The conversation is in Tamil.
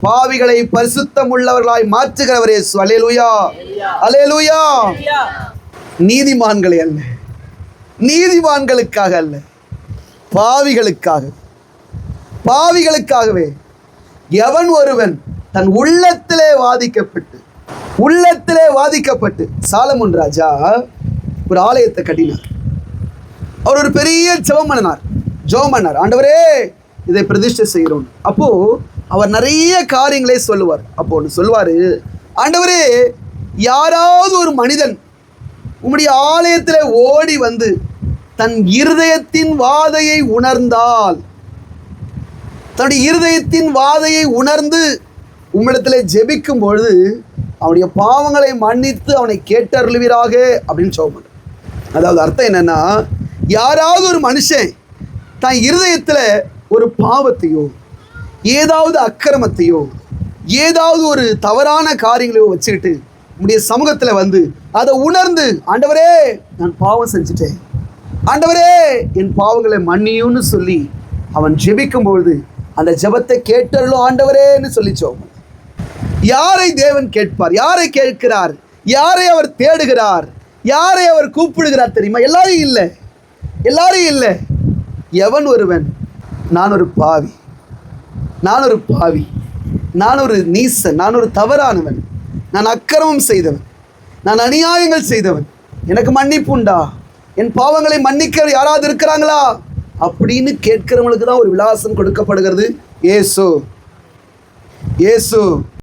பாவிகளை பரிசுத்தம் உள்ளவர்களாய் மாற்றுகிறவர் இயேசு. அல்லேலூயா, அல்லேலூயா. நீதிமான்களை அல்ல, நீதிமான்களுக்காக அல்ல, பாவிகளுக்காக, பாவிகளுக்காகவே. எவன் ஒருவன் தன் உள்ளத்திலே வாதிக்கப்பட்டு சாலமோன் ராஜா ஒரு ஆலயத்தை கட்டினார். அவர் ஒரு பெரிய ஜெபம் பண்ணார். ஆண்டவரே, இதை பிரதிஷ்டை செய்கிறோம். அப்போ அவர் நிறைய காரியங்களை சொல்லுவார். அப்போ ஒன்று சொல்லுவார், ஆண்டவரே, யாராவது ஒரு மனிதன் உம்முடைய ஆலயத்தில் ஓடி வந்து தன் இருதயத்தின் வாதையை உணர்ந்தால், தன்னுடைய இருதயத்தின் வாதையை உணர்ந்து உம்மிடத்தில் ஜெபிக்கும் பொழுது அவனுடைய பாவங்களை மன்னித்து அவனை கேட்டருளுவீராக அப்படின்னு சொல்ல. அதாவது அர்த்தம் என்னன்னா, யாராவது ஒரு மனுஷன் தன் இருதயத்தில் ஒரு பாவத்தையோ ஏதாவது அக்கிரமத்தையோ ஏதாவது ஒரு தவறான காரியங்களையோ வச்சுக்கிட்டு உம்முடைய சமூகத்தில் வந்து அதை உணர்ந்து, ஆண்டவரே, நான் பாவம் செஞ்சுட்டேன், ஆண்டவரே, என் பாவங்களை மன்னியும்னு சொல்லி அவன் ஜெபிக்கும்பொழுது அந்த ஜெபத்தை கேட்டருளும் ஆண்டவரேன்னு சொல்லி ஜெபம். யாரை தேவன் கேட்பார்? யாரை கேட்கிறார்? யாரை அவர் தேடுகிறார்? யாரை அவர் கூப்பிடுகிறார் தெரியுமா? எல்லாரையும் இல்லை. எவன் ஒருவன், நான் ஒரு பாவி, நான் ஒரு நீசன், நான் ஒரு தவறானவன், நான் அக்கிரமம் செய்தவன், நான் அநியாயங்கள் செய்தவன், எனக்கு மன்னிப்பு உண்டா, என் பாவங்களை மன்னிக்க யாராவது இருக்கிறாங்களா அப்படின்னு கேட்கிறவங்களுக்கு தான் ஒரு விலாசம் கொடுக்கப்படுகிறது. இயேசு.